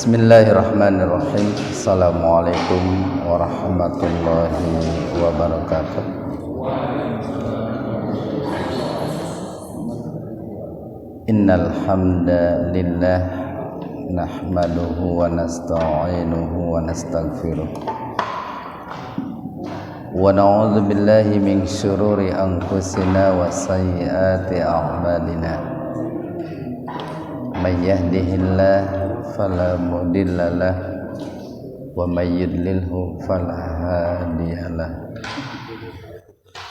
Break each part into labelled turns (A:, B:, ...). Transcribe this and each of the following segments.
A: Bismillahirrahmanirrahim. Assalamualaikum warahmatullahi wabarakatuh. Innal hamdalillah nahmaduhu wa nasta'inuhu wa nastaghfiruh. Wa na'udzu billahi min syururi anfusina wa sayyiati a'malina. May yahdihillahu fala mudhillalah wa may yudlilhu fala hadiyalah.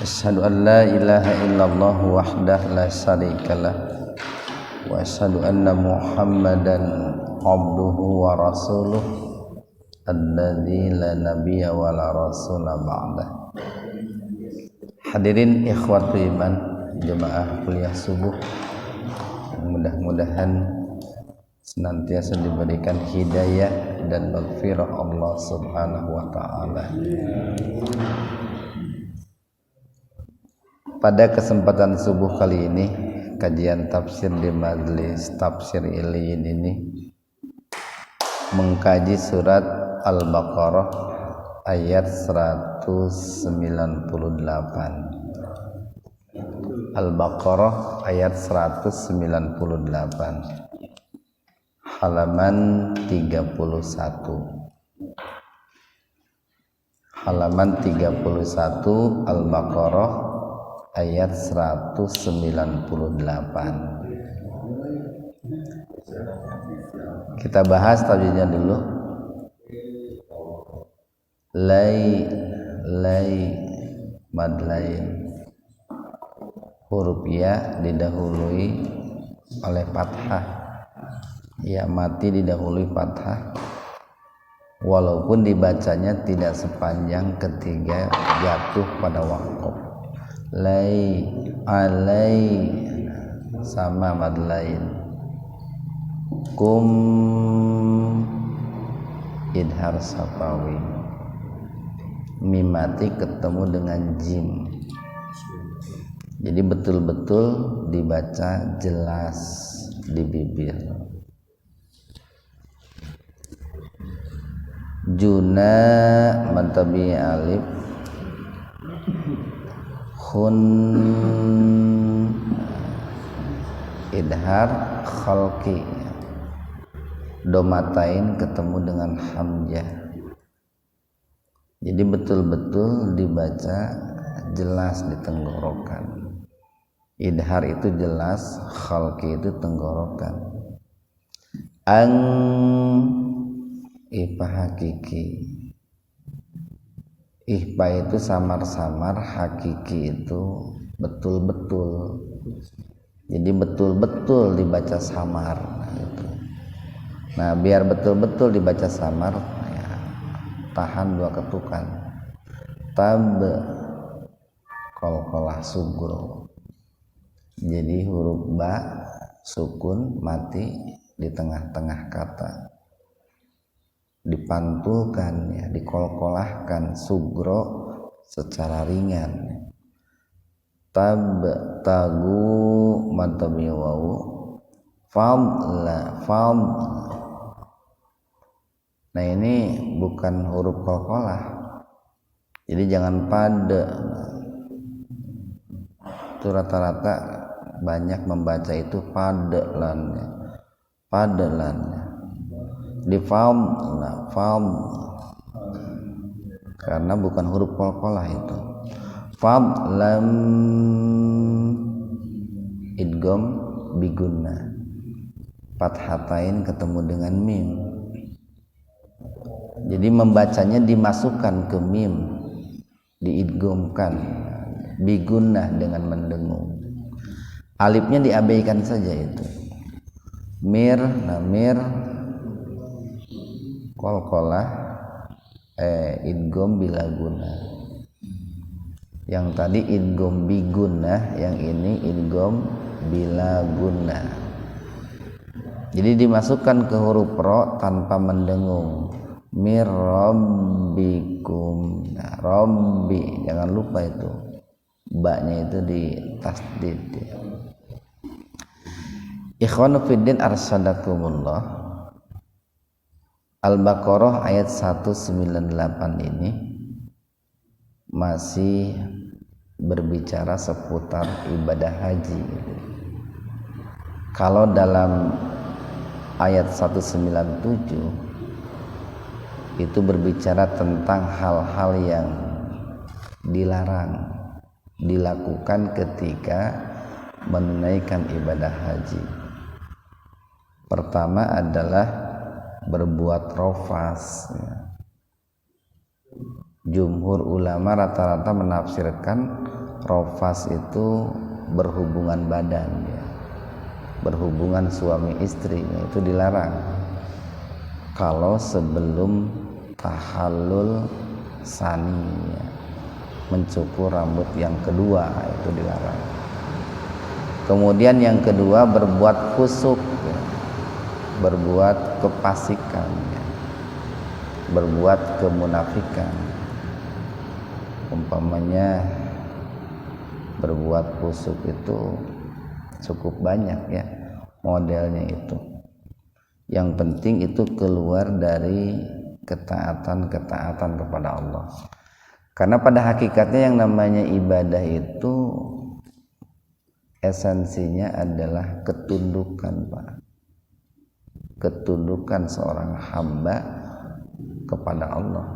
A: Asyhadu an la ilaha illallah wahdahu la syarikalah wa asyhadu anna Muhammadan abduhu wa rasuluh alladzi la nabiyya wa la rasula ba'dah. Hadirin ikhwatul iman, jemaah kuliah subuh, mudah-mudahan senantiasa diberikan hidayah dan maghfirah Allah Subhanahu wa taala. Pada kesempatan subuh kali ini, kajian tafsir di Majelis Tafsir Iliyin ini mengkaji surat Al-Baqarah ayat 198. Al-Baqarah ayat 198. Halaman 31. Halaman 31 Al-Baqarah ayat 198. Kita bahas tajwidnya dulu. Lai mad lain. Huruf ya didahului oleh fathah. Ya mati didahului fathah, walaupun dibacanya tidak sepanjang ketika jatuh pada waqaf. Lai alai sama mad lain. Kum idhar safawi. Mim mati ketemu dengan jim, jadi betul-betul dibaca jelas di bibir. Juna mantabi alif khun idhar khalqi, domatain ketemu dengan hamzah, jadi betul-betul dibaca jelas di tenggorokan. Idhar itu jelas, khalqi itu tenggorokan. Ang ihfa hakiki. Ihfa itu samar-samar, hakiki itu betul-betul. Jadi betul-betul dibaca samar. Nah, biar betul-betul dibaca samar, ya, tahan dua ketukan. Tab qalqalah sugro. Jadi huruf ba sukun mati di tengah-tengah kata. Dipantulkan, ya, dikolkolahkan sugro secara ringan. Tab tagu matabi wawu fam. Nah, ini bukan huruf kolkolah, jadi jangan pada. Itu rata-rata banyak membaca itu padelan, di fam karena bukan huruf qalqalah itu. Fam lam idgham bigunna, fathatain ketemu dengan mim, jadi membacanya dimasukkan ke mim, diidghamkan, bigunna dengan mendengung. Alifnya diabaikan saja itu. Mir qalqalah idgham bila guna. Yang tadi idgham bigunnah, yang ini idgham bila guna. Jadi dimasukkan ke huruf ro tanpa mendengung. Mir rabbikum. Nah, rabbi jangan lupa itu. Ba-nya itu di tasdid. Ikhwanu fiddin arsyadakumullah. Al-Baqarah ayat 198 ini masih berbicara seputar ibadah haji. Kalau dalam ayat 197 itu berbicara tentang hal-hal yang dilarang dilakukan ketika menunaikan ibadah haji. Pertama adalah berbuat rofas. Jumhur ulama rata-rata menafsirkan rofas itu berhubungan badan, ya. Berhubungan suami istri, itu dilarang. Kalau sebelum tahallul sani, ya, mencukur rambut yang kedua, itu dilarang. Kemudian yang kedua berbuat fusuk, ya. Berbuat kefasikan, ya. Berbuat kemunafikan. Umpamanya berbuat fusuk itu cukup banyak, ya, modelnya itu. Yang penting itu keluar dari ketaatan kepada Allah. Karena pada hakikatnya yang namanya ibadah itu esensinya adalah ketundukan, Pak. Ketundukan seorang hamba kepada Allah,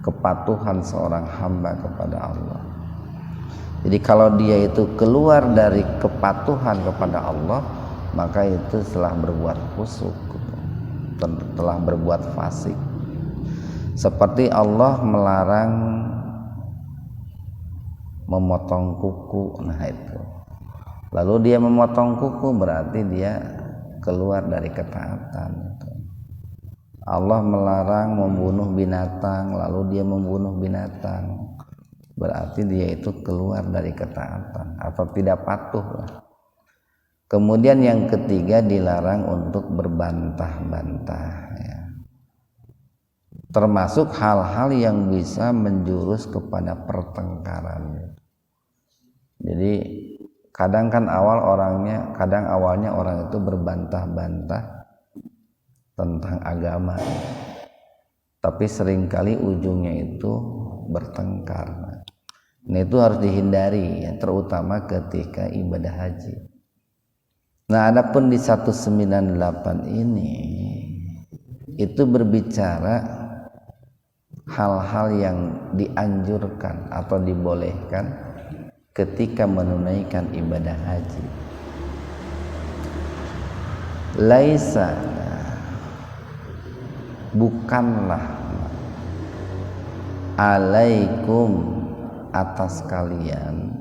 A: kepatuhan seorang hamba kepada Allah. Jadi kalau dia itu keluar dari kepatuhan kepada Allah, maka itu telah berbuat fusuk, telah berbuat fasik. Seperti Allah melarang memotong kuku, nah itu. Lalu dia memotong kuku berarti dia keluar dari ketaatan. Allah melarang membunuh binatang, lalu dia membunuh binatang, berarti dia itu keluar dari ketaatan atau tidak patuh lah. Kemudian yang ketiga dilarang untuk berbantah-bantah, ya. Termasuk hal-hal yang bisa menjurus kepada pertengkaran. Jadi kadang awalnya orang itu berbantah-bantah tentang agama, tapi seringkali ujungnya itu bertengkar. Nah itu harus dihindari, ya, terutama ketika ibadah haji. Nah adapun di 198 ini itu berbicara hal-hal yang dianjurkan atau dibolehkan ketika menunaikan ibadah haji. Laisa, bukanlah, alaikum, atas kalian,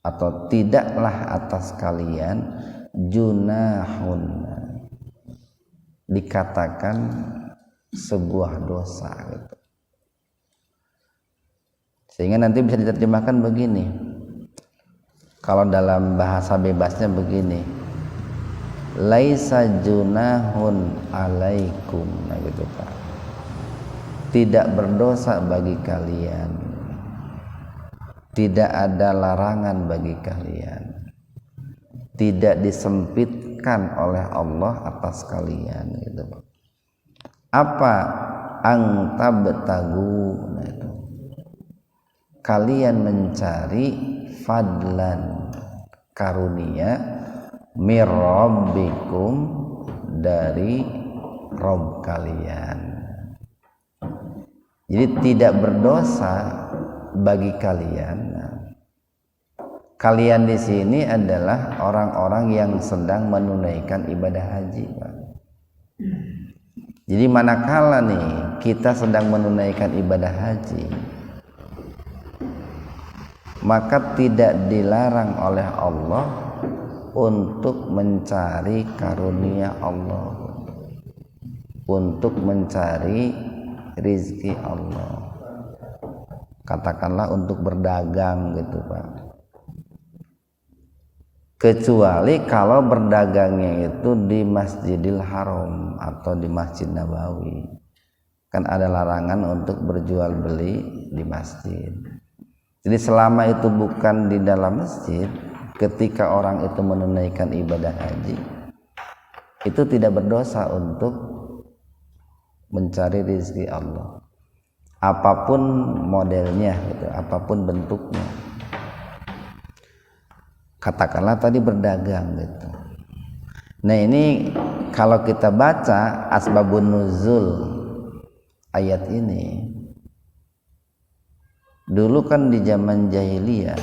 A: atau tidaklah atas kalian, junahun, dikatakan sebuah dosa, gitu. Sehingga nanti bisa diterjemahkan begini, kalau dalam bahasa bebasnya begini, laisa junahun alaikum, nah gitu Pak, tidak berdosa bagi kalian, tidak ada larangan bagi kalian, tidak disempitkan oleh Allah atas kalian, gitu Pak. Apa angtabtagu, nah itu, kalian mencari fadlan, karunia, mirrabbikum, dari Rob kalian. Jadi tidak berdosa bagi kalian. Kalian di sini adalah orang-orang yang sedang menunaikan ibadah haji, Pak. Jadi manakala nih kita sedang menunaikan ibadah haji, maka tidak dilarang oleh Allah untuk mencari karunia Allah, untuk mencari rizki Allah, katakanlah untuk berdagang, gitu Pak. Kecuali kalau berdagangnya itu di Masjidil Haram atau di Masjid Nabawi, kan ada larangan untuk berjual beli di masjid. Jadi selama itu bukan di dalam masjid, ketika orang itu menunaikan ibadah haji, itu tidak berdosa untuk mencari rezeki Allah, apapun modelnya gitu, apapun bentuknya. Katakanlah tadi berdagang gitu. Nah ini kalau kita baca asbabun nuzul ayat ini, dulu kan di zaman jahiliyah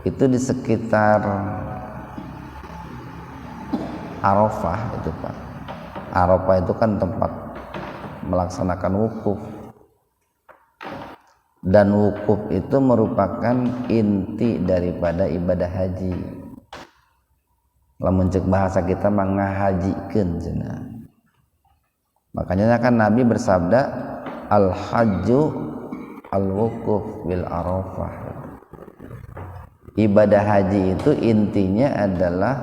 A: itu di sekitar Arafah itu Pak. Arafah itu kan tempat melaksanakan wukuf, dan wukuf itu merupakan inti daripada ibadah haji. Lamun cek bahasa kita mah ngahajikeun cenah. Makanya kan Nabi bersabda al hajju al wukuf bil arafah. Ibadah haji itu intinya adalah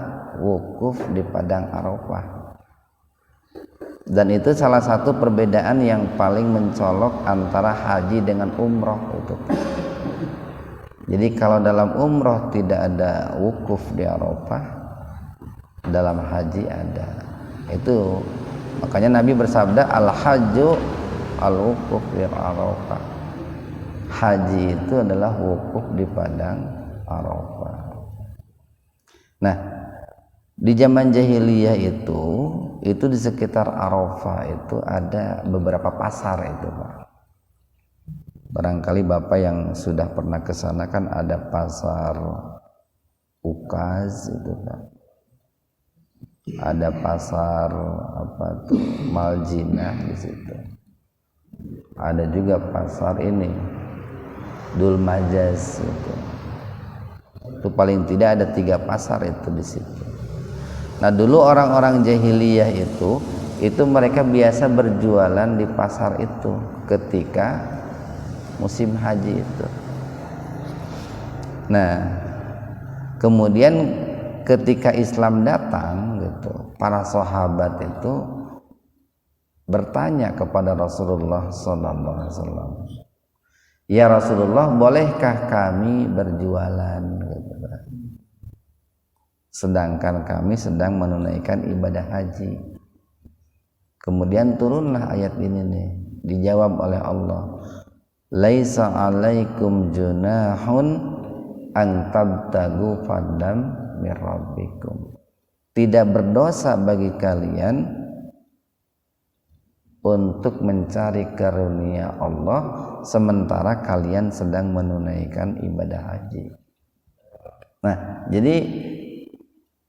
A: wukuf di padang Arafah. Dan itu salah satu perbedaan yang paling mencolok antara haji dengan umroh itu. Jadi kalau dalam umroh tidak ada wukuf di Arafah, dalam haji ada. Itu makanya Nabi bersabda al hajju al wukuf di Arafah. Haji itu adalah wukuf di padang Arafah. Nah, di zaman jahiliyah itu di sekitar Arafah itu ada beberapa pasar itu Pak. Barangkali Bapak yang sudah pernah ke sana kan ada pasar Ukaz itu Pak. Ada pasar apa tuh Maljinah di situ. Ada juga pasar ini Dul Majaz itu. Itu paling tidak ada 3 pasar itu di situ. Nah dulu orang-orang jahiliyah itu mereka biasa berjualan di pasar itu ketika musim haji itu. Nah kemudian ketika Islam datang gitu, para sahabat itu bertanya kepada Rasulullah SAW, ya Rasulullah, bolehkah kami berjualan gitu. Sedangkan kami sedang menunaikan ibadah haji. Kemudian turunlah ayat ini nih, dijawab oleh Allah, laisa alaikum junahun an tabtagu fadlam mir rabbikum. Tidak berdosa bagi kalian untuk mencari karunia Allah sementara kalian sedang menunaikan ibadah haji. Nah, jadi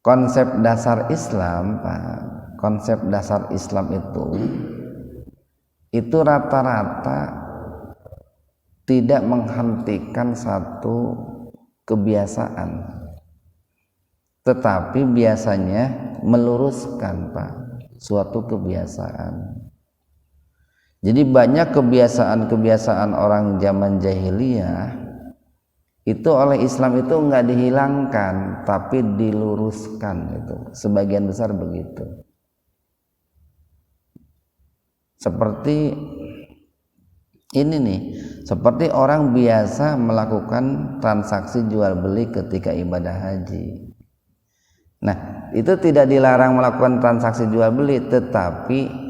A: konsep dasar Islam, Pak, konsep dasar Islam itu rata-rata tidak menghentikan satu kebiasaan, tetapi biasanya meluruskan Pak suatu kebiasaan. Jadi banyak kebiasaan-kebiasaan orang zaman jahiliyah itu oleh Islam itu enggak dihilangkan tapi diluruskan, itu sebagian besar begitu. Seperti ini nih, seperti orang biasa melakukan transaksi jual beli ketika ibadah haji. Nah, itu tidak dilarang melakukan transaksi jual beli, tetapi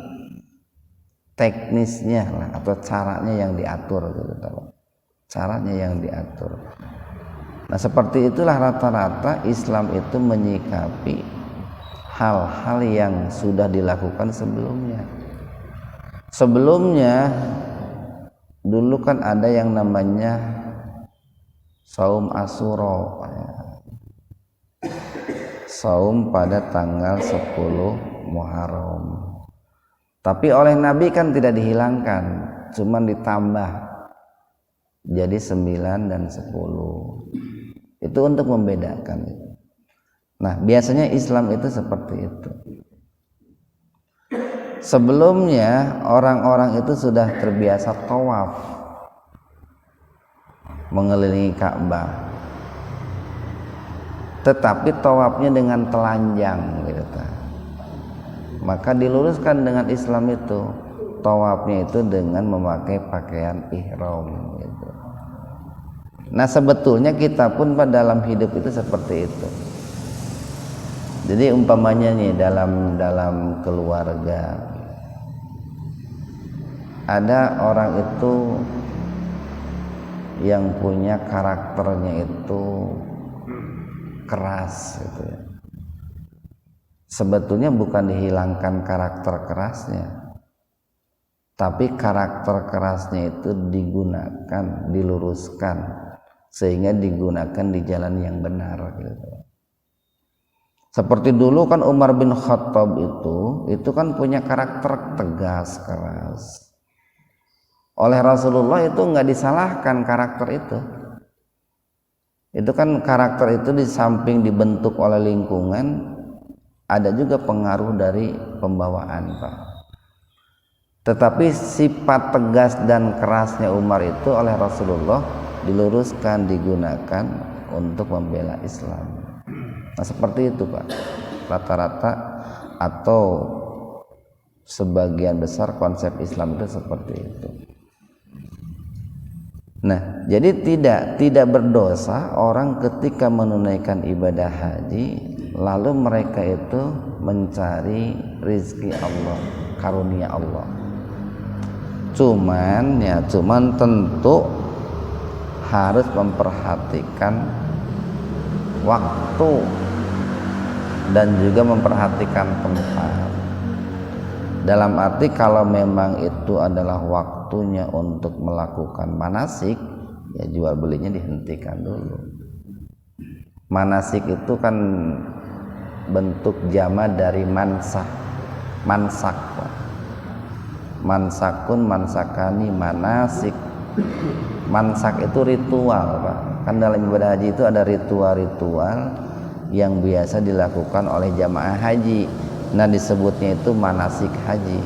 A: teknisnya lah atau caranya yang diatur gitu, caranya yang diatur. Nah seperti itulah rata-rata Islam itu menyikapi hal-hal yang sudah dilakukan sebelumnya. Sebelumnya dulu kan ada yang namanya saum Asyura, saum pada tanggal 10 Muharram. Tapi oleh Nabi kan tidak dihilangkan, cuman ditambah jadi 9 dan 10. Itu untuk membedakan. Nah biasanya Islam itu seperti itu. Sebelumnya orang-orang itu sudah terbiasa tawaf mengelilingi Ka'bah, tetapi tawafnya dengan telanjang gitu. Maka diluruskan dengan Islam itu, tawafnya itu dengan memakai pakaian ihram gitu. Nah sebetulnya kita pun pada dalam hidup itu seperti itu. Jadi umpamanya nih dalam keluarga ada orang itu yang punya karakternya itu keras gitu ya. Sebetulnya bukan dihilangkan karakter kerasnya, tapi karakter kerasnya itu digunakan, diluruskan sehingga digunakan di jalan yang benar gitu. Seperti dulu kan Umar bin Khattab itu kan punya karakter tegas, keras. Oleh Rasulullah itu nggak disalahkan karakter itu. Itu kan karakter itu di samping dibentuk oleh lingkungan, ada juga pengaruh dari pembawaan, Pak. Tetapi sifat tegas dan kerasnya Umar itu oleh Rasulullah diluruskan, digunakan untuk membela Islam. Nah seperti itu, Pak, rata-rata atau sebagian besar konsep Islam itu seperti itu. Nah, jadi tidak berdosa orang ketika menunaikan ibadah haji lalu mereka itu mencari rizki Allah, karunia Allah. Cuman tentu harus memperhatikan waktu dan juga memperhatikan tempat. Dalam arti kalau memang itu adalah waktunya untuk melakukan manasik, ya jual belinya dihentikan dulu. Manasik itu kan bentuk jama dari mansak, mansakun, mansakani, manasik. Mansak itu ritual, Pak. Kan dalam ibadah haji itu ada ritual-ritual yang biasa dilakukan oleh jamaah haji. Nah disebutnya itu manasik haji,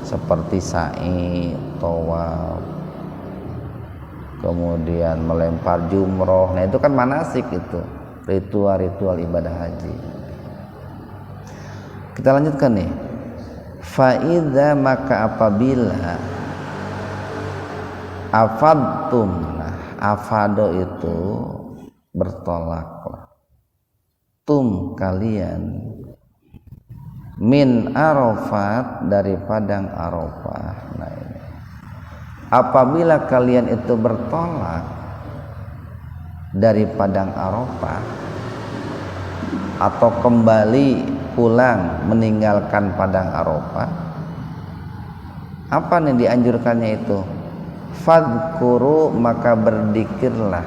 A: seperti sa'i, tawaf, kemudian melempar jumroh. Nah itu kan manasik, itu ritual-ritual ibadah haji. Kita lanjutkan nih. Fa'idha, maka apabila afadtum, nah afado itu bertolaklah, tum kalian, min Arafat, dari padang Arafah. Nah ini, apabila kalian itu bertolak dari padang Arafah atau kembali pulang meninggalkan padang Arafah, apa nih dianjurkannya itu? Fadhkuru, maka berzikirlah,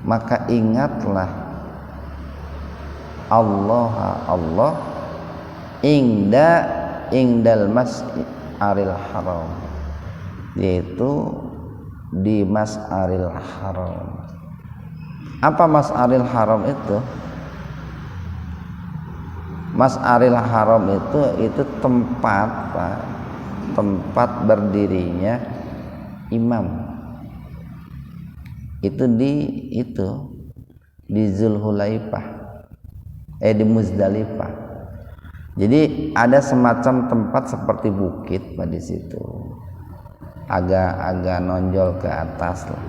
A: maka ingatlah Allah ingdal mas'aril haram, yaitu di mas'aril haram. Apa mas'aril haram itu? Mas'aril haram itu tempat, Pak, tempat berdirinya imam. Itu di Zulhulaifah, di Muzdalifah. Jadi ada semacam tempat seperti bukit, Pak, di situ. Agak nonjol ke atas lah.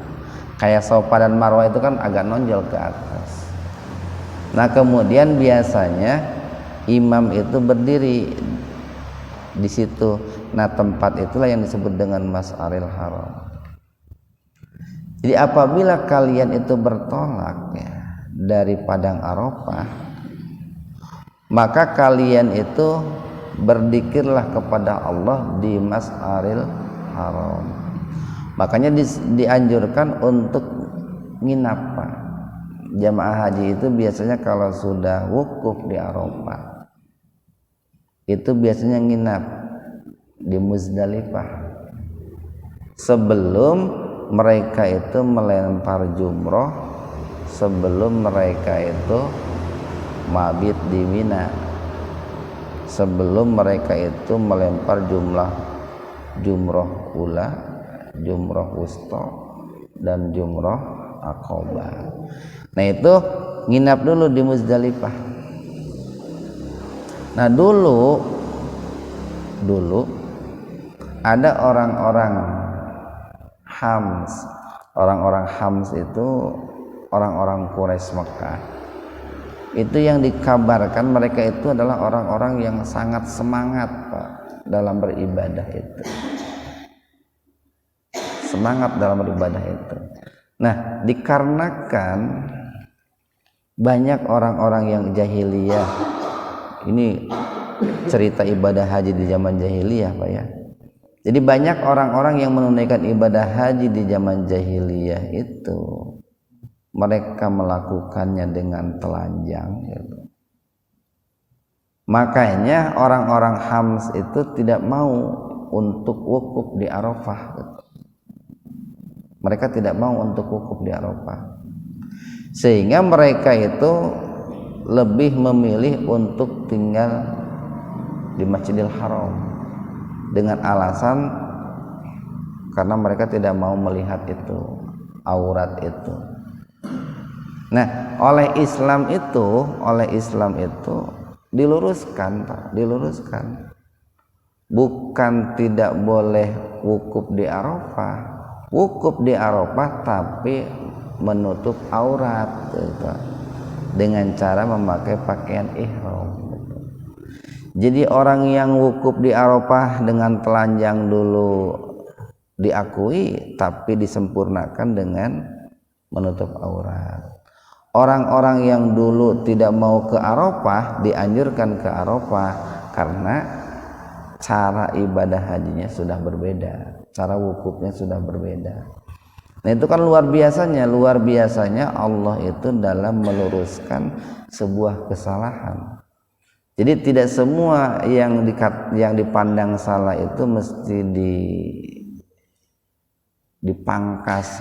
A: Kayak Safa dan Marwah itu kan agak nonjol ke atas. Nah, kemudian biasanya imam itu berdiri di situ. Nah, tempat itulah yang disebut dengan Mas'aril Haram. Jadi apabila kalian itu bertolak ya dari padang Arafah, maka kalian itu berzikirlah kepada Allah di Mas'aril Haram. Makanya dianjurkan untuk nginap, Pak. Jamaah haji itu biasanya kalau sudah wukuf di Arafah itu biasanya nginap di Muzdalifah sebelum mereka itu melempar jumroh, sebelum mereka itu mabit di Mina, sebelum mereka itu melempar jumroh ula, jumroh wusta, dan jumroh aqobah. Nah itu nginap dulu di Muzdalifah. Nah dulu ada orang-orang Hams itu orang-orang Quraisy Mekah itu yang dikabarkan mereka itu adalah orang-orang yang sangat semangat Pak dalam beribadah itu. Semangat dalam beribadah itu. Nah, dikarenakan banyak orang-orang yang jahiliyah, ini cerita ibadah haji di zaman jahiliyah Pak ya. Jadi banyak orang-orang yang menunaikan ibadah haji di zaman jahiliyah itu mereka melakukannya dengan telanjang gitu. Makanya orang-orang Hams itu tidak mau untuk wukuf di Arafah gitu. Mereka tidak mau untuk wukuf di Arafah, sehingga mereka itu lebih memilih untuk tinggal di Masjidil Haram dengan alasan karena mereka tidak mau melihat itu aurat itu. Nah, oleh Islam itu diluruskan Pak, diluruskan. Bukan tidak boleh wukuf di Arafah. Wukuf di Arafah tapi menutup aurat gitu, dengan cara memakai pakaian ihram gitu. Jadi orang yang wukuf di Arafah dengan telanjang dulu diakui, tapi disempurnakan dengan menutup aurat. Orang-orang yang dulu tidak mau ke Arafah dianjurkan ke Arafah karena cara ibadah hajinya sudah berbeda, cara wukufnya sudah berbeda. Nah, itu kan luar biasanya Allah itu dalam meluruskan sebuah kesalahan. Jadi tidak semua yang dipandang salah itu mesti dipangkas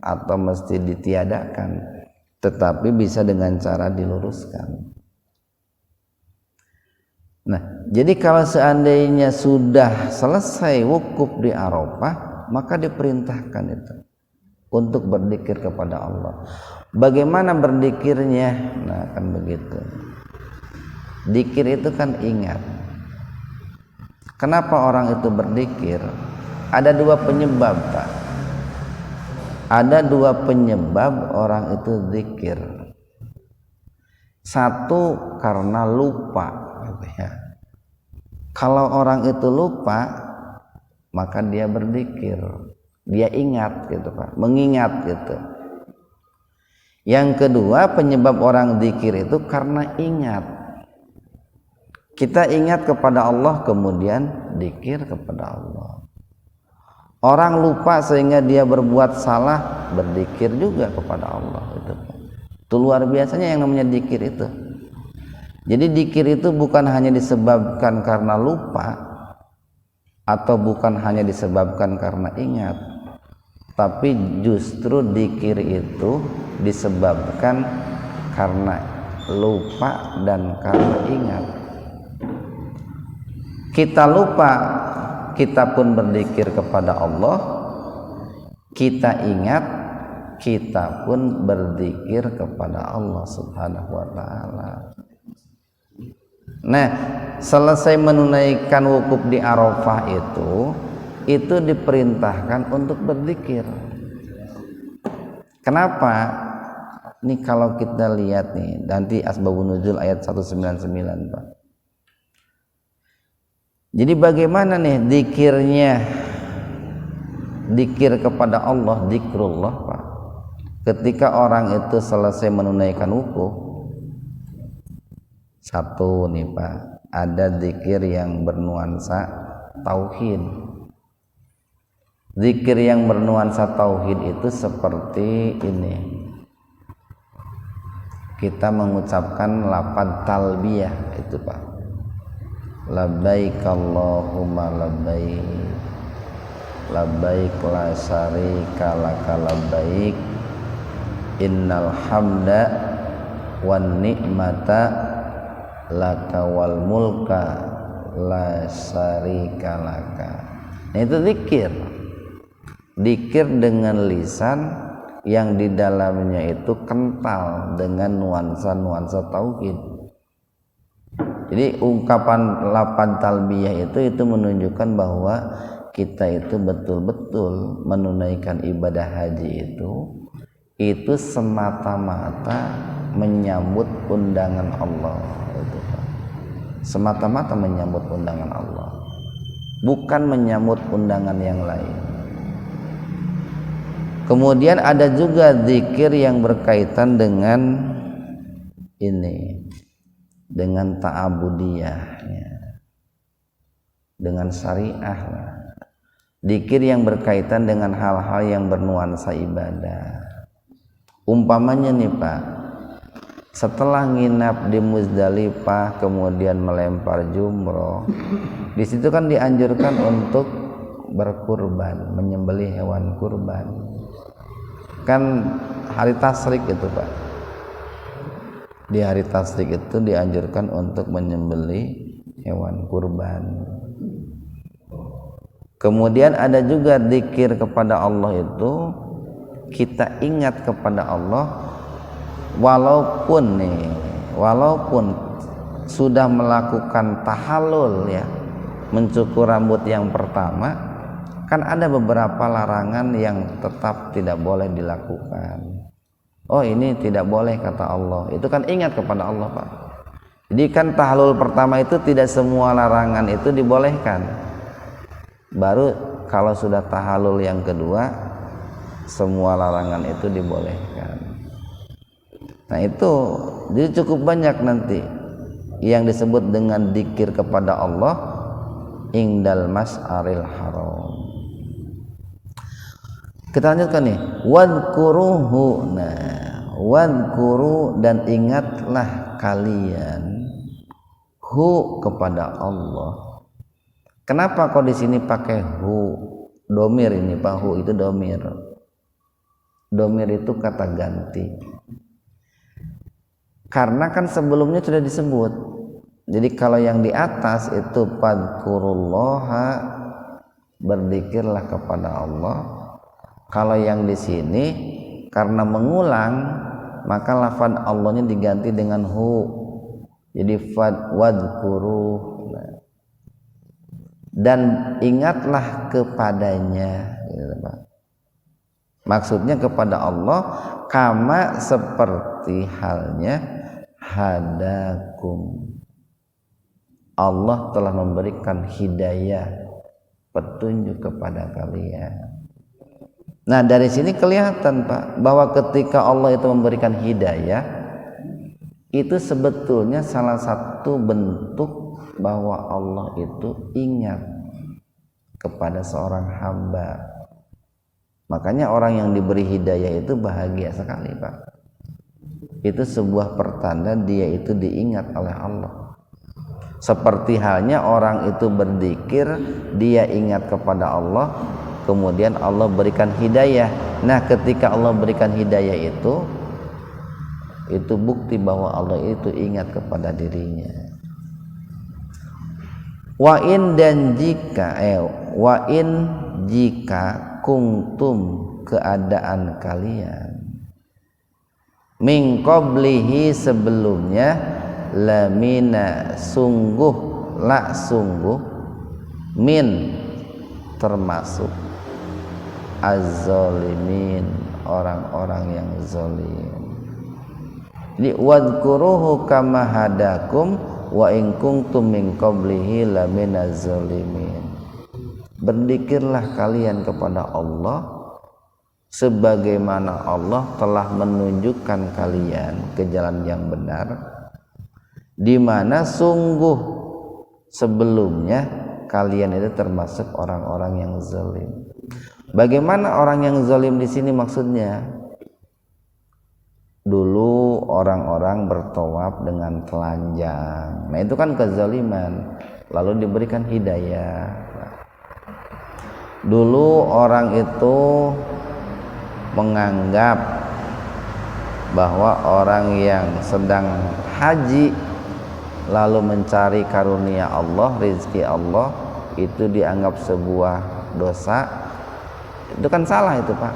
A: atau mesti ditiadakan, tetapi bisa dengan cara diluruskan. Nah, jadi kalau seandainya sudah selesai wukuf di Arafah, maka diperintahkan itu untuk berzikir kepada Allah. Bagaimana berzikirnya? Nah, kan begitu. Zikir itu kan ingat. Kenapa orang itu berzikir? Ada dua penyebab, Pak. Ada dua penyebab orang itu zikir. Satu karena lupa. Ya. Kalau orang itu lupa, maka dia berzikir, dia ingat gitu Pak, mengingat gitu. Yang kedua penyebab orang zikir itu karena ingat. Kita ingat kepada Allah kemudian zikir kepada Allah. Orang lupa sehingga dia berbuat salah, berzikir juga kepada Allah itu. Itu luar biasanya yang namanya zikir itu. Jadi zikir itu bukan hanya disebabkan karena lupa atau bukan hanya disebabkan karena ingat, tapi justru zikir itu disebabkan karena lupa dan karena ingat. Kita lupa, kita pun berzikir kepada Allah. Kita ingat, kita pun berzikir kepada Allah Subhanahu wa taala. Nah, selesai menunaikan wukuf di Arafah itu diperintahkan untuk berzikir. Kenapa? Ini kalau kita lihat nih, nanti Asbabun Nuzul ayat 199, Pak. Jadi bagaimana nih zikirnya? Zikir kepada Allah, zikrullah, Pak. Ketika orang itu selesai menunaikan wukuf, satu nih Pak, ada zikir yang bernuansa tauhid. Zikir yang bernuansa tauhid itu seperti ini. Kita mengucapkan lafaz talbiyah itu Pak. Labbaik Allahumma labbaik. Labbaik la syarika laka labbaik. Innal hamda wan ni'mata laka wal mulka la syarika laka. Nah, itu zikir. Zikir dengan lisan yang di dalamnya itu kental dengan nuansa-nuansa tauhid. Jadi ungkapan lafaz talbiyah itu menunjukkan bahwa kita itu betul-betul menunaikan ibadah haji itu itu semata-mata menyambut undangan Allah, itu Pak. Semata-mata menyambut undangan Allah, bukan menyambut undangan yang lain. Kemudian ada juga zikir yang berkaitan dengan ini, dengan ta'abudiyah ya, dengan syariah. Zikir yang berkaitan dengan hal-hal yang bernuansa ibadah. Umpamanya nih Pak, setelah nginap di Muzdalifah kemudian melempar jumroh, di situ kan dianjurkan untuk berkurban, menyembelih hewan kurban. Kan hari tasyrik itu Pak. Di hari tasyrik itu dianjurkan untuk menyembelih hewan kurban. Kemudian ada juga zikir kepada Allah itu kita ingat kepada Allah walaupun sudah melakukan tahallul ya, mencukur rambut yang pertama, kan ada beberapa larangan yang tetap tidak boleh dilakukan. Oh ini tidak boleh kata Allah, itu kan ingat kepada Allah Pak. Jadi kan tahallul pertama itu tidak semua larangan itu dibolehkan, baru kalau sudah tahallul yang kedua semua larangan itu dibolehkan. Nah itu jadi cukup banyak nanti yang disebut dengan dzikir kepada Allah indal mas'aril haram. Kita lanjutkan nih, wadkuruhu. Nah, wadkuru dan ingatlah kalian hu kepada Allah. Kenapa kok di sini pakai hu? Domir ini Pak, hu itu domir. Domir itu kata ganti. Karena kan sebelumnya sudah disebut. Jadi kalau yang di atas itu fadkurullaha, berzikirlah kepada Allah. Kalau yang di sini karena mengulang, maka lafaz Allahnya diganti dengan hu. Jadi wadkuru dan ingatlah kepadanya, gitu, Pak. Maksudnya kepada Allah kama seperti halnya hadakum, Allah telah memberikan hidayah, petunjuk kepada kalian. Nah dari sini kelihatan Pak bahwa ketika Allah itu memberikan hidayah, itu sebetulnya salah satu bentuk bahwa Allah itu ingat kepada seorang hamba. Makanya orang yang diberi hidayah itu bahagia sekali Pak. Itu sebuah pertanda dia itu diingat oleh Allah. Seperti halnya orang itu berzikir, dia ingat kepada Allah, kemudian Allah berikan hidayah. Nah ketika Allah berikan hidayah itu bukti bahwa Allah itu ingat kepada dirinya. Wa in jika kuntum keadaan kalian min qablihi sebelumnya lamina sungguh min termasuk az-zalimin orang-orang yang zalim. Li wadkuruhu kama hadakum wa in kuntum min qablihi laminaz zalimin. Berzikirlah kalian kepada Allah sebagaimana Allah telah menunjukkan kalian ke jalan yang benar, di mana sungguh sebelumnya kalian itu termasuk orang-orang yang zalim. Bagaimana orang yang zalim di sini maksudnya? Dulu orang-orang bertawaf dengan telanjang. Nah, itu kan kezaliman. Lalu diberikan hidayah. Dulu orang itu menganggap bahwa orang yang sedang haji lalu mencari karunia Allah, rezeki Allah, itu dianggap sebuah dosa. Itu kan salah itu Pak.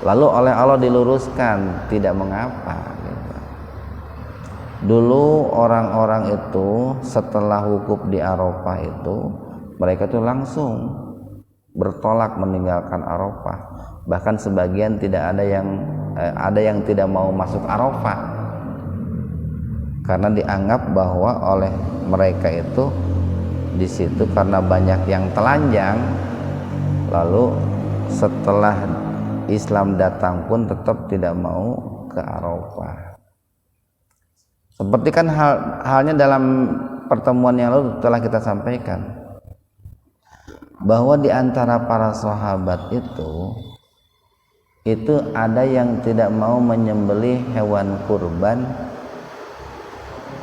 A: Lalu oleh Allah diluruskan, tidak mengapa. Dulu orang-orang itu setelah wukuf di Arafah itu mereka itu langsung bertolak meninggalkan Arafah, Bahkan sebagian ada yang tidak mau masuk Arafah karena dianggap bahwa oleh mereka itu di situ karena banyak yang telanjang, lalu setelah Islam datang pun tetap tidak mau ke Arafah. Seperti kan halnya dalam pertemuan yang lalu telah kita sampaikan bahwa di antara para sahabat itu ada yang tidak mau menyembelih hewan kurban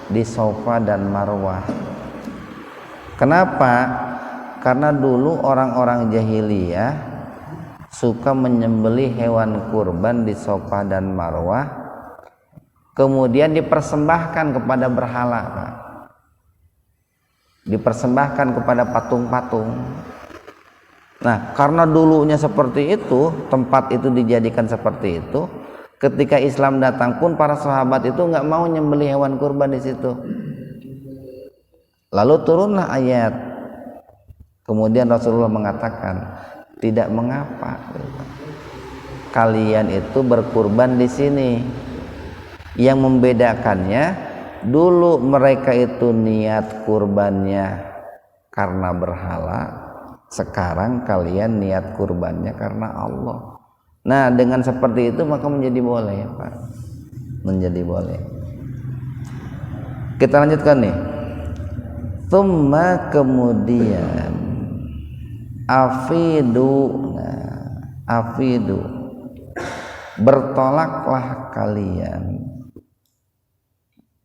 A: di Safa dan Marwah. Kenapa? Karena dulu orang-orang jahiliyah suka menyembelih hewan kurban di Safa dan Marwah, kemudian dipersembahkan kepada berhala, Pak. Dipersembahkan kepada patung-patung. Nah, karena dulunya seperti itu, tempat itu dijadikan seperti itu, ketika Islam datang pun para sahabat itu nggak mau nyembelih hewan kurban di situ. Lalu turunlah ayat. Kemudian Rasulullah mengatakan, tidak mengapa kalian itu berkurban di sini. Yang membedakannya, dulu mereka itu niat kurbannya karena berhala, sekarang kalian niat kurbannya karena Allah. Nah, dengan seperti itu maka menjadi boleh, Pak. Menjadi boleh. Kita lanjutkan nih. Tsumma kemudian afidu. Nah, afidu. Bertolaklah kalian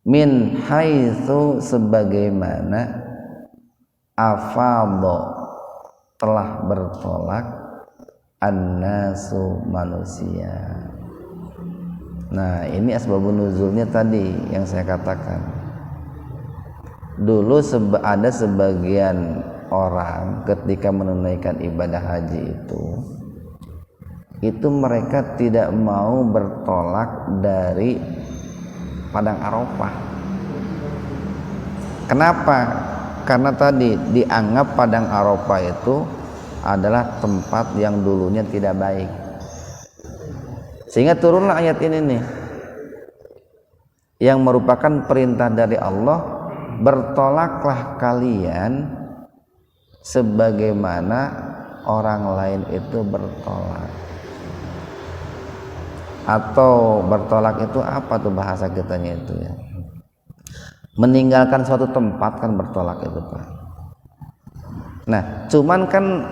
A: min haitsu sebagaimana afadha telah bertolak annasu manusia. Nah, ini asbabun nuzulnya tadi yang saya katakan. Dulu ada sebagian orang ketika menunaikan ibadah haji itu mereka tidak mau bertolak dari Padang Arafah. Kenapa? Karena tadi dianggap Padang Arafah itu adalah tempat yang dulunya tidak baik. Sehingga turunlah ayat ini nih, yang merupakan perintah dari Allah, bertolaklah kalian sebagaimana orang lain itu bertolak. Atau bertolak itu apa tuh bahasa kitanya itu ya? Meninggalkan suatu tempat kan bertolak itu, Pak. Nah, cuman kan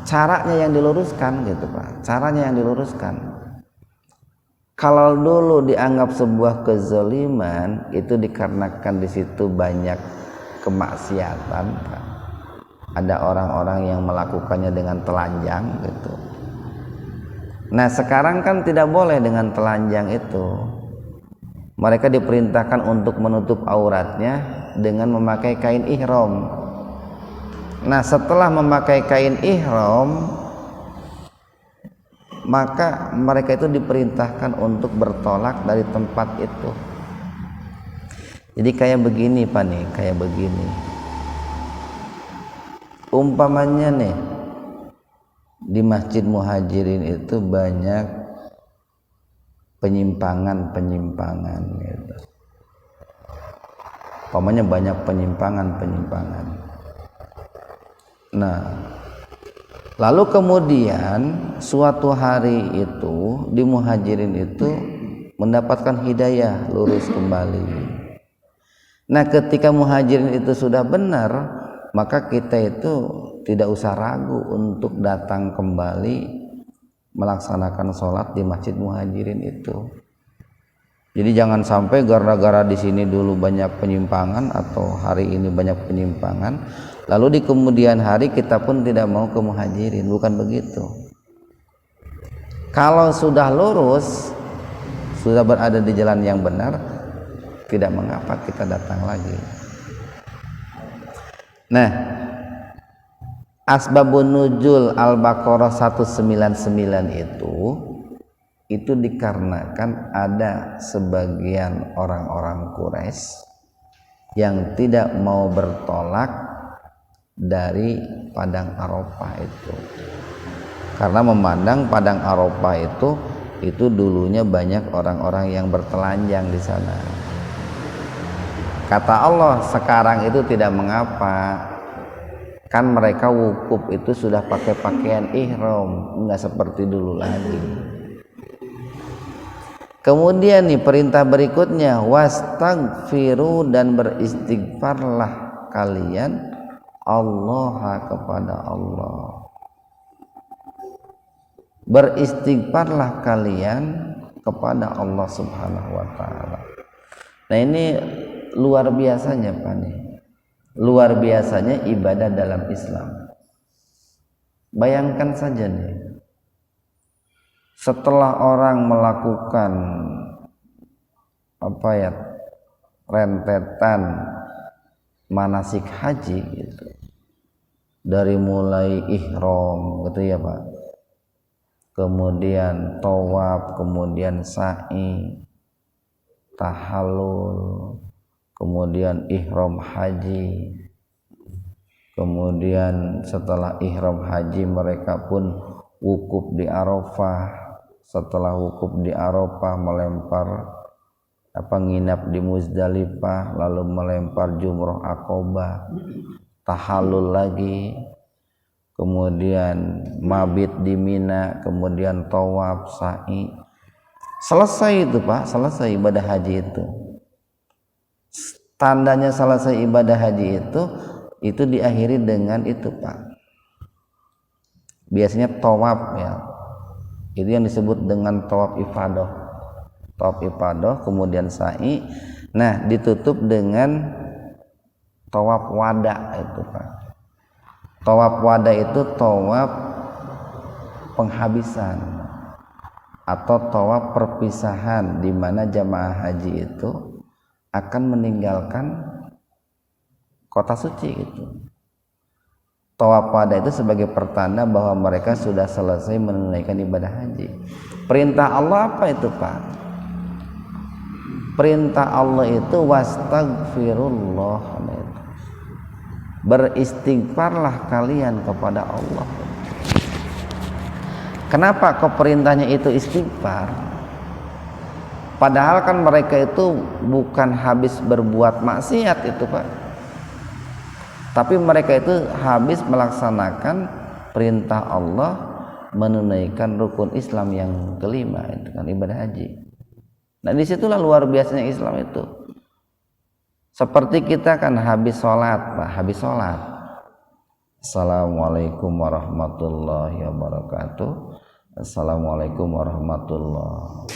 A: caranya yang diluruskan gitu, Pak. Caranya yang diluruskan. Kalau dulu dianggap sebuah kezaliman, itu dikarenakan di situ banyak kemaksiatan, Pak. Ada orang-orang yang melakukannya dengan telanjang gitu. Nah, sekarang kan tidak boleh dengan telanjang itu. Mereka diperintahkan untuk menutup auratnya dengan memakai kain ihram. Nah, setelah memakai kain ihram, maka mereka itu diperintahkan untuk bertolak dari tempat itu. Jadi kayak begini, Pak nih, kayak begini. Umpamanya nih, di Masjid Muhajirin itu banyak penyimpangan gitu. Umpamanya banyak penyimpangan. Nah, lalu kemudian suatu hari itu di Muhajirin itu mendapatkan hidayah lurus kembali. Nah, ketika Muhajirin itu sudah benar, maka kita itu tidak usah ragu untuk datang kembali melaksanakan sholat di Masjid Muhajirin itu. Jadi jangan sampai gara-gara di sini dulu banyak penyimpangan atau hari ini banyak penyimpangan, lalu di kemudian hari kita pun tidak mau ke Muhajirin. Bukan begitu. Kalau sudah lurus, sudah berada di jalan yang benar, tidak mengapa kita datang lagi. Nah, asbabun nuzul Al-Baqarah 199 itu dikarenakan ada sebagian orang-orang Quraisy yang tidak mau bertolak dari Padang Arafah itu. karena memandang padang Arafah itu dulunya banyak orang-orang yang bertelanjang di sana. Kata Allah, sekarang itu tidak mengapa, kan mereka wukuf itu sudah pakai pakaian ihram, nggak seperti dulu lagi. Kemudian nih perintah berikutnya, wastagfiru, dan beristighfarlah kalian Allah kepada Allah. Beristighfarlah kalian kepada Allah Subhanahu wa taala. Nah, ini luar biasanya Pak nih. Luar biasanya ibadah dalam Islam. Bayangkan saja nih, setelah orang melakukan rentetan manasik haji gitu, dari mulai ihram gitu ya Pak, kemudian tawaf, kemudian sa'i, tahallul, kemudian ihram haji, kemudian setelah ihram haji mereka pun wukuf di Arafah. Setelah wukuf di Arafah melempar nginap di Muzdalifah, lalu melempar jumroh Aqabah, tahallul lagi, kemudian mabit di Mina, kemudian tawaf, sa'i. Selesai itu Pak, selesai ibadah haji itu. Tandanya selesai ibadah haji itu diakhiri dengan itu Pak. Biasanya tawaf ya. Itu yang disebut dengan tawaf ifadah. Tawaf ifadah, kemudian sa'i. Nah, ditutup dengan tawaf wada itu Pak. Tawaf wada itu tawaf penghabisan atau tawaf perpisahan, di mana jamaah haji itu akan meninggalkan kota suci itu. Tawaf wada itu sebagai pertanda bahwa mereka sudah selesai menunaikan ibadah haji. Perintah Allah apa itu Pak? Perintah Allah itu wastagfirullah, beristighfarlah kalian kepada Allah. Kenapa kok perintahnya itu istighfar? Padahal kan mereka itu bukan habis berbuat maksiat itu Pak, tapi mereka itu habis melaksanakan perintah Allah, menunaikan rukun Islam yang kelima, itu kan ibadah haji. Nah, disitulah luar biasanya Islam itu. Seperti kita kan habis sholat Pak, habis sholat, Assalamualaikum warahmatullahi wabarakatuh, Assalamualaikum warahmatullahi.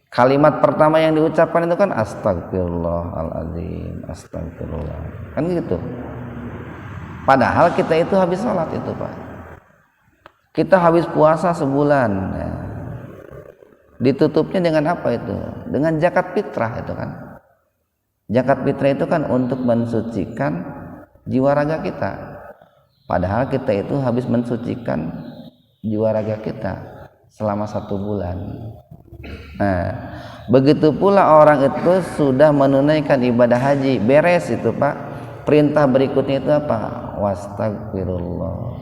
A: Kalimat pertama yang diucapkan itu kan astagfirullahaladzim, astagfirullah, kan gitu. Padahal kita itu habis sholat itu Pak, kita habis puasa sebulan ya. Ditutupnya dengan apa itu? Dengan zakat fitrah itu kan. Zakat fitrah itu kan untuk mensucikan jiwa raga kita. Padahal kita itu habis mensucikan jiwa raga kita selama 1 bulan. Nah, begitu pula orang itu sudah menunaikan ibadah haji, beres itu Pak. Perintah berikutnya itu apa? Wastagfirullah.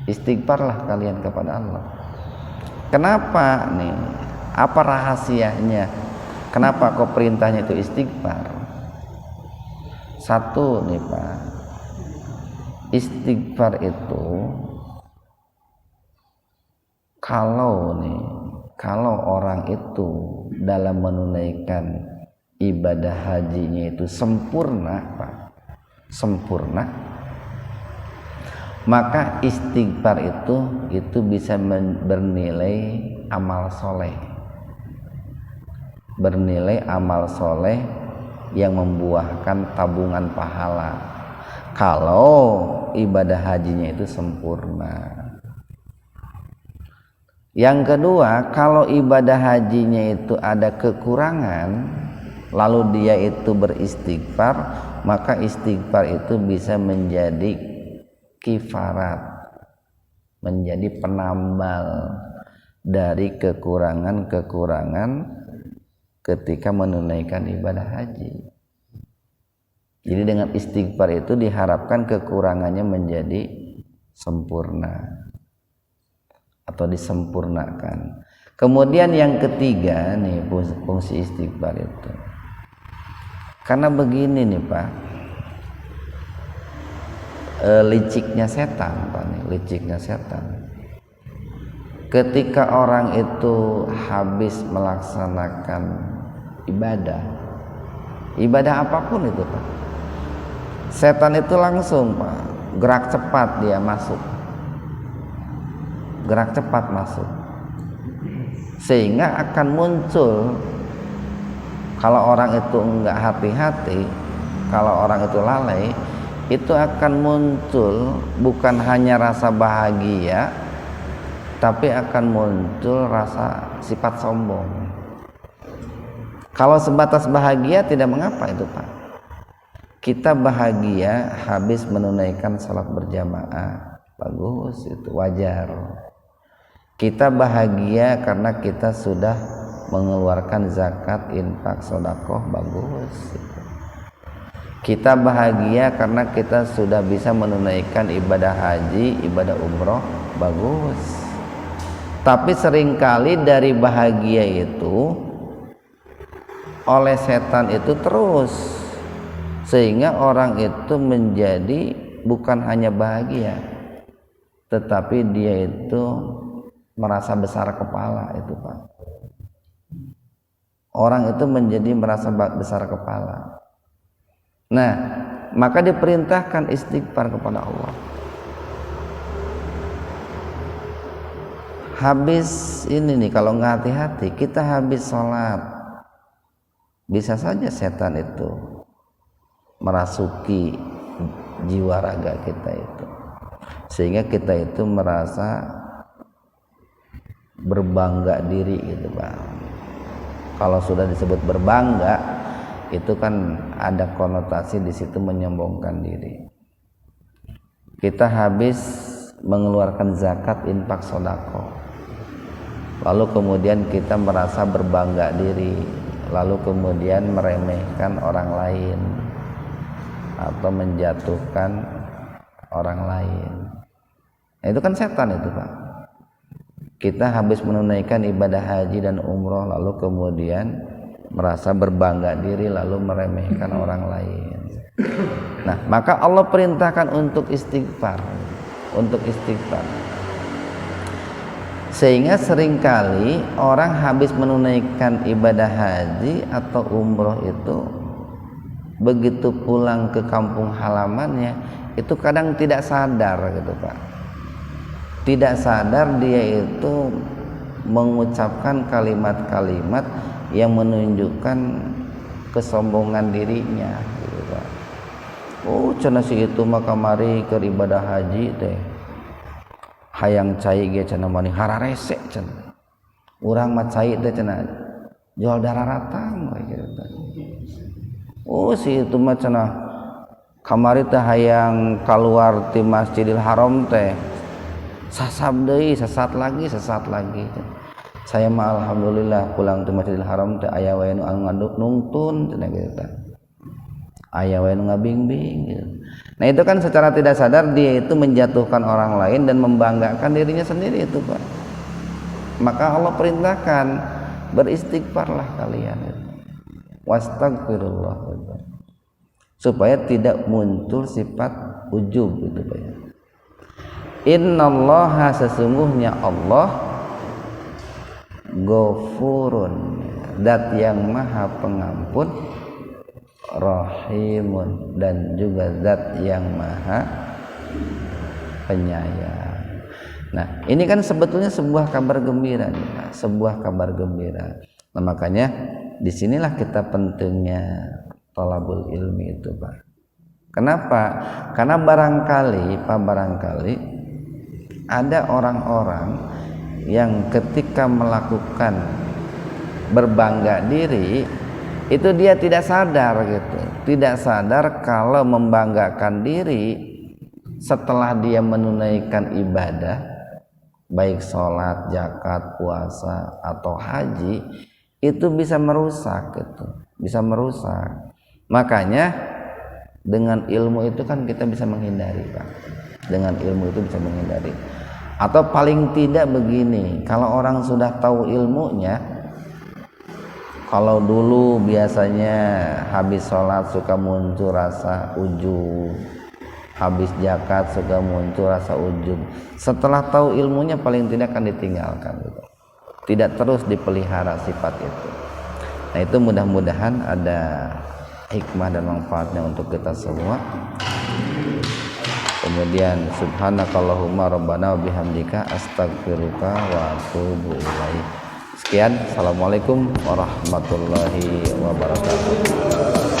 A: Istighfarlah kalian kepada Allah. Kenapa nih? Apa rahasianya? Kenapa kok perintahnya itu istighfar? Satu nih Pak, istighfar itu kalau orang itu dalam menunaikan ibadah hajinya itu sempurna Pak, sempurna, maka istighfar itu bisa bernilai amal soleh, bernilai amal soleh yang membuahkan tabungan pahala kalau ibadah hajinya itu sempurna. Yang kedua, kalau ibadah hajinya itu ada kekurangan lalu dia itu beristighfar, maka istighfar itu bisa menjadi kifarat, menjadi penambal dari kekurangan-kekurangan ketika menunaikan ibadah haji. Jadi dengan istighfar itu diharapkan kekurangannya menjadi sempurna. atau disempurnakan. Kemudian yang ketiga nih fungsi istighfar itu, karena begini nih Pak, liciknya setan Pak nih, liciknya setan. Ketika orang itu habis melaksanakan ibadah apapun itu Pak, setan itu langsung Pak gerak cepat dia masuk, gerak cepat masuk, sehingga akan muncul, kalau orang itu enggak hati-hati, kalau orang itu lalai, itu akan muncul bukan hanya rasa bahagia, tapi akan muncul rasa sifat sombong. Kalau sebatas bahagia tidak mengapa itu Pak. Kita bahagia habis menunaikan salat berjamaah, bagus, itu wajar. Kita bahagia karena kita sudah mengeluarkan zakat, infak, sedekah, bagus. Kita bahagia karena kita sudah bisa menunaikan ibadah haji, ibadah umroh, bagus. Tapi seringkali dari bahagia itu oleh setan itu terus, sehingga orang itu menjadi bukan hanya bahagia, tetapi dia itu merasa besar kepala itu Pak. Orang itu menjadi merasa besar kepala. Nah, maka diperintahkan istighfar kepada Allah. Habis ini nih, kalau nggak hati-hati, kita habis sholat, bisa saja setan itu merasuki jiwa raga kita itu, sehingga kita itu merasa berbangga diri gitu Pak. Kalau sudah disebut berbangga, itu kan ada konotasi di situ menyombongkan diri. Kita habis mengeluarkan zakat, infak, sedekah, lalu kemudian kita merasa berbangga diri, lalu kemudian meremehkan orang lain atau menjatuhkan orang lain. Nah, itu kan setan itu Pak. Kita habis menunaikan ibadah haji dan umroh, lalu kemudian merasa berbangga diri, lalu meremehkan orang lain. Nah, maka Allah perintahkan untuk istighfar, sehingga seringkali orang habis menunaikan ibadah haji atau umroh itu, begitu pulang ke kampung halamannya itu kadang tidak sadar gitu Pak, tidak sadar dia itu mengucapkan kalimat-kalimat yang menunjukkan kesombongan dirinya gitu Pak. Oh cenah si itu mah kamari ke ibadah haji teh hayang cai ge cenah mani hararese cenah, urang mah cai teh cenah jual dararatang gitu. Oh si itu mah cenah kamari teh hayang keluar ti Masjidil Haram teh sasab deui, sesat lagi. Saya mah alhamdulillah pulang ti Masjidil Haram teh aya wae nu ngaduk nungtun cenah gitu. Aya wae nu ngabingbing gitu. Nah itu kan secara tidak sadar dia itu menjatuhkan orang lain dan membanggakan dirinya sendiri itu Pak. Maka Allah perintahkan beristighfarlah kalian itu. Wastagfirullah gitu. Supaya tidak muncul sifat ujub gitu Pak. Innallaha, sesungguhnya Allah Ghafurun, zat yang maha pengampun, Rahimun, dan juga zat yang maha penyayang. Nah ini kan sebetulnya sebuah kabar gembira nih Pak, sebuah kabar gembira. Nah makanya disinilah kita pentingnya thalabul ilmi itu Pak. Kenapa? Karena barangkali ada orang-orang yang ketika melakukan berbangga diri itu dia tidak sadar gitu, tidak sadar kalau membanggakan diri setelah dia menunaikan ibadah baik sholat, zakat, puasa atau haji itu bisa merusak gitu, bisa merusak. Makanya dengan ilmu itu kan kita bisa menghindari Pak, dengan ilmu itu bisa menghindari. Atau paling tidak begini, kalau orang sudah tahu ilmunya, kalau dulu biasanya habis sholat suka muncul rasa ujub, habis zakat suka muncul rasa ujub, setelah tahu ilmunya paling tidak akan ditinggalkan gitu. Tidak terus dipelihara sifat itu. Nah itu mudah-mudahan ada hikmah dan manfaatnya untuk kita semua. Kemudian subhanakallahumma rabbana wa bihamdika astaghfiruka wa atubu ilaik. Sekian, assalamualaikum warahmatullahi wabarakatuh.